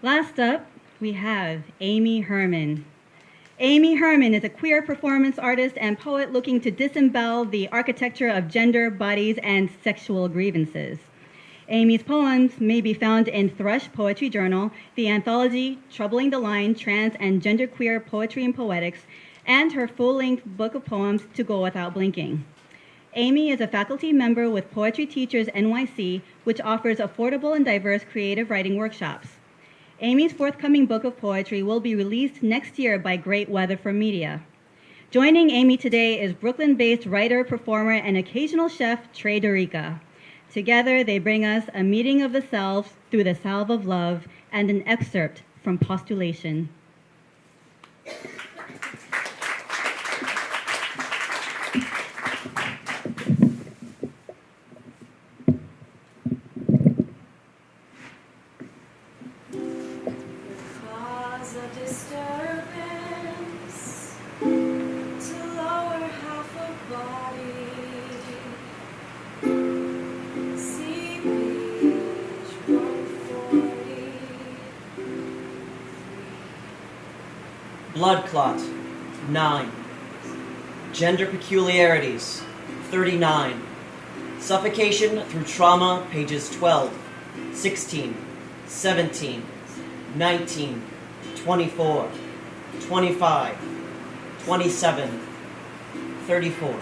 Last up, we have Aimee Herman. Aimee Herman is a queer performance artist and poet looking to disembowel the architecture of gender, bodies, and sexual grievances. Aimee's poems may be found in Thrush Poetry Journal, the anthology Troubling the Line, Trans and Genderqueer Poetry and Poetics, and her full-length book of poems, To Go Without Blinking. Aimee is a faculty member with Poetry Teachers NYC, which offers affordable and diverse creative writing workshops. Aimee's forthcoming book of poetry will be released next year by Great Weather for Media. Joining Aimee today is Brooklyn-based writer, performer, and occasional chef Trae Durica. Together, they bring us a meeting of the selves through the salve of love and an excerpt from Postulation. Blood clot, 9. Gender peculiarities, 39. Suffocation through trauma, pages 12, 16, 17, 19, 24, 25, 27, 34.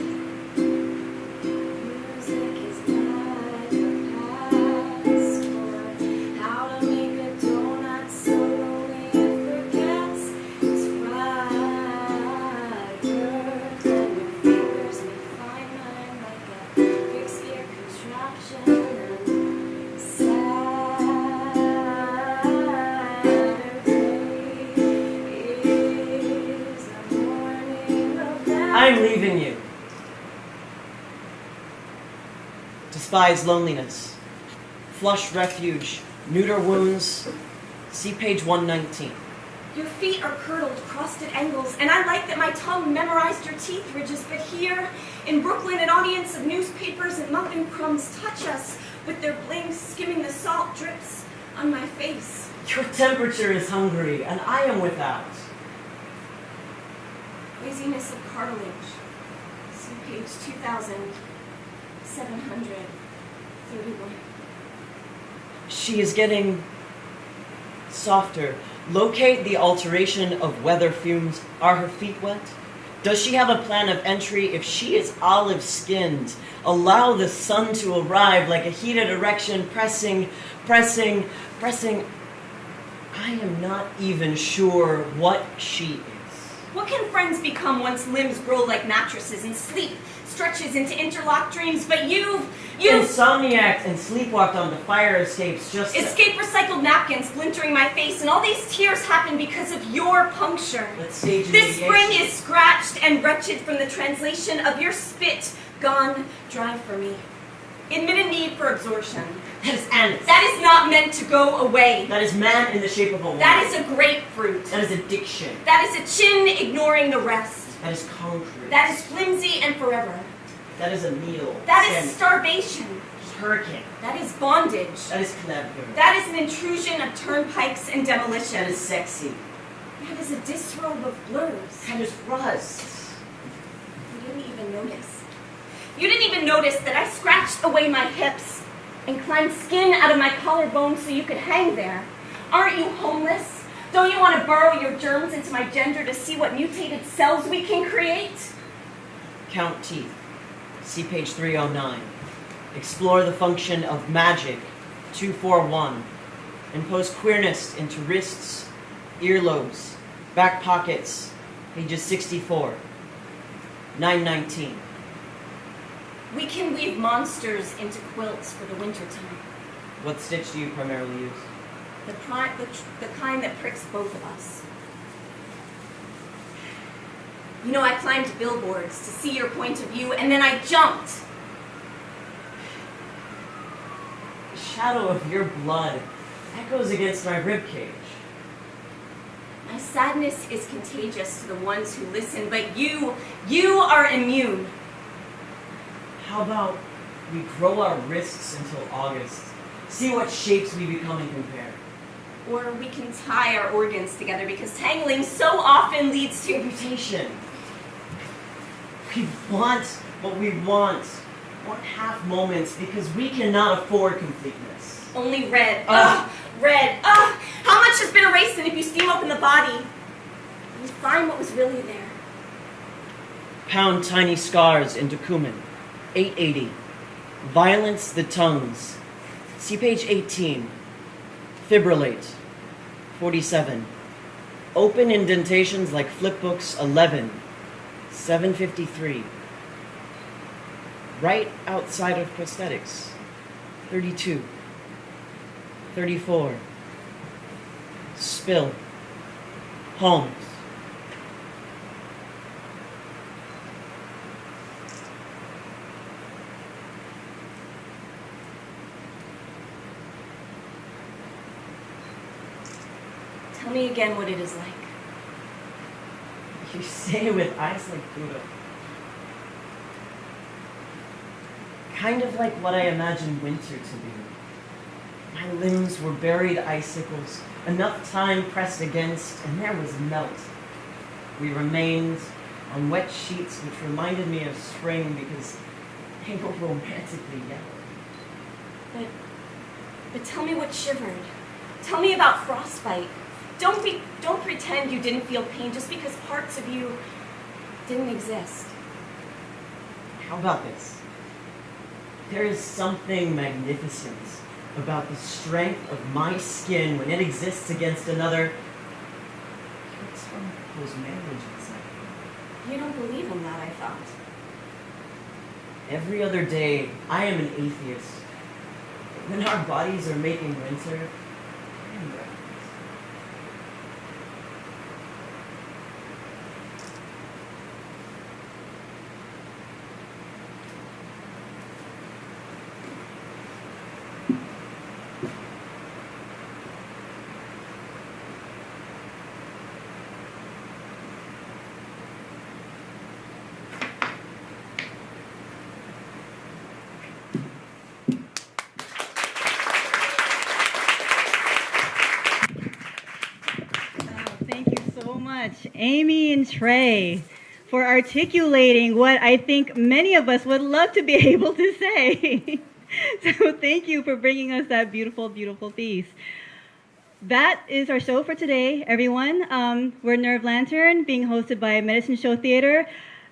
I'm leaving you. Despise loneliness. Flush refuge. Neuter wounds. See page 119. Your feet are curdled, crossed at angles, and I like that my tongue memorized your teeth ridges, but here, in Brooklyn, an audience of newspapers and muffin crumbs touch us with their blinks skimming the salt drips on my face. Your temperature is hungry, and I am without. Laziness of cartilage. See page 2731. She is getting softer. Locate the alteration of weather fumes. Are her feet wet? Does she have a plan of entry if she is olive-skinned? Allow the sun to arrive like a heated erection, pressing. I am not even sure what she is. What can friends become once limbs grow like mattresses and sleep stretches into interlocked dreams? But you've insomniacs and sleepwalked on the fire escapes just escape recycled napkins splintering my face, and all these tears happen because of your puncture. Let's stage this spring is scratched and wretched from the translation of your spit gone dry for me. Admitted need for absorption. That is anise. That is not meant to go away. That is man in the shape of a woman. That is a grapefruit. That is addiction. That is a chin ignoring the rest. That is concrete. That is flimsy and forever. That is a meal. That is starvation. Hurricane. That is bondage. That is clever. That is an intrusion of turnpikes and demolition. That is sexy. That is a disrobe of blurs. That is rust. You didn't even notice. You didn't even notice that I scratched away my hips and climbed skin out of my collarbone so you could hang there. Aren't you homeless? Don't you want to burrow your germs into my gender to see what mutated cells we can create? Count teeth. See page 309. Explore the function of magic, 241. Impose queerness into wrists, earlobes, back pockets, pages 64. 919. We can weave monsters into quilts for the wintertime. What stitch do you primarily use? The kind that pricks both of us. You know, I climbed billboards to see your point of view, and then I jumped. The shadow of your blood echoes against my ribcage. My sadness is contagious to the ones who listen, but you are immune. How about we grow our wrists until August? See what shapes we become and compare. Or we can tie our organs together because tangling so often leads to Amputation. We want what we want half moments because we cannot afford completeness. only red. Ugh, red. Ugh, how much has been erased, and if you steam open the body, you find what was really there. Pound tiny scars into cumin. 880. Violence the tongues. See page 18. Fibrillate. 47. Open indentations like flipbooks. 11. 753. Right outside of prosthetics. 32. 34. Spill. Holmes. Tell me again what it is like. You say it with eyes like Buddha. Kind of like what I imagined winter to be. My limbs were buried icicles, enough time pressed against, and there was melt. We remained on wet sheets which reminded me of spring because they were romantically yellow. But tell me what shivered. Tell me about frostbite. Don't pretend you didn't feel pain just because parts of you didn't exist. How about this? There is something magnificent about the strength of my skin when it exists against another. What's from those marriages? You don't believe in that, I thought. Every other day, I am an atheist. When our bodies are making winter, I am reckless. Aimee and Trae, for articulating what I think many of us would love to be able to say. So thank you for bringing us that beautiful, beautiful piece. That is our show for today, everyone. We're Nerve Lantern, being hosted by Medicine Show Theater.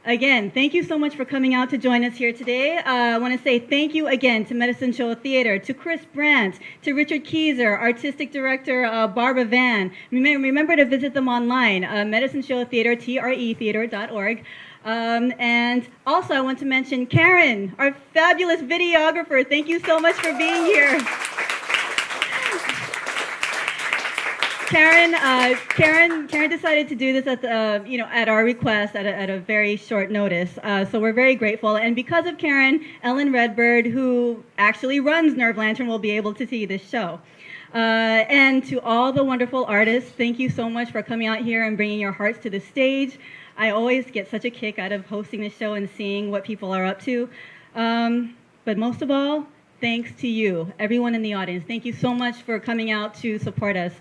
Again, thank you so much for coming out to join us here today. I want to say thank you again to Medicine Show Theater, to Chris Brandt, to Richard Keyser, Artistic Director Barbara Van. Remember to visit them online, Medicine Show Theater, tretheater.org. And also I want to mention Caryn, our fabulous videographer. Thank you so much for being here. Caryn decided to do this at at our request at a very short notice. So we're very grateful. And because of Caryn, Ellen Redbird, who actually runs Nerve Lantern, will be able to see this show. And to all the wonderful artists, thank you so much for coming out here and bringing your hearts to the stage. I always get such a kick out of hosting the show and seeing what people are up to. But most of all, thanks to you, everyone in the audience. Thank you so much for coming out to support us.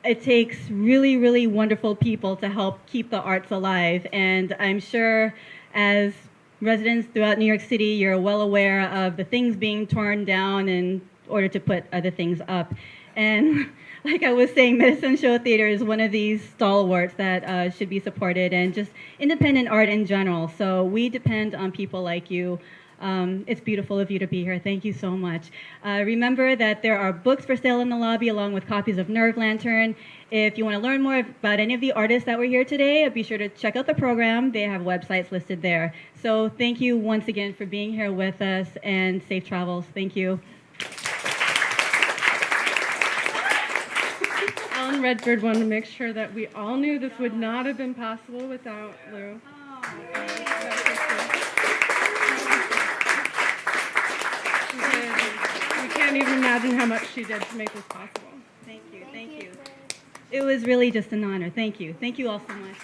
It takes really, really wonderful people to help keep the arts alive. And I'm sure as residents throughout New York City, you're well aware of the things being torn down in order to put other things up. And like I was saying, Medicine Show Theater is one of these stalwarts that should be supported, and just independent art in general. So we depend on people like you. It's beautiful of you to be here. Thank you so much. Remember that there are books for sale in the lobby along with copies of Nerve Lantern. If you want to learn more about any of the artists that were here today, be sure to check out the program. They have websites listed there. So thank you once again for being here with us, and safe travels. Thank you. Ellen Redbird wanted to make sure that we all knew this would not have been possible without Lew. I can't even imagine how much she did to make this possible. Thank you. It was really just an honor. Thank you. Thank you all so much.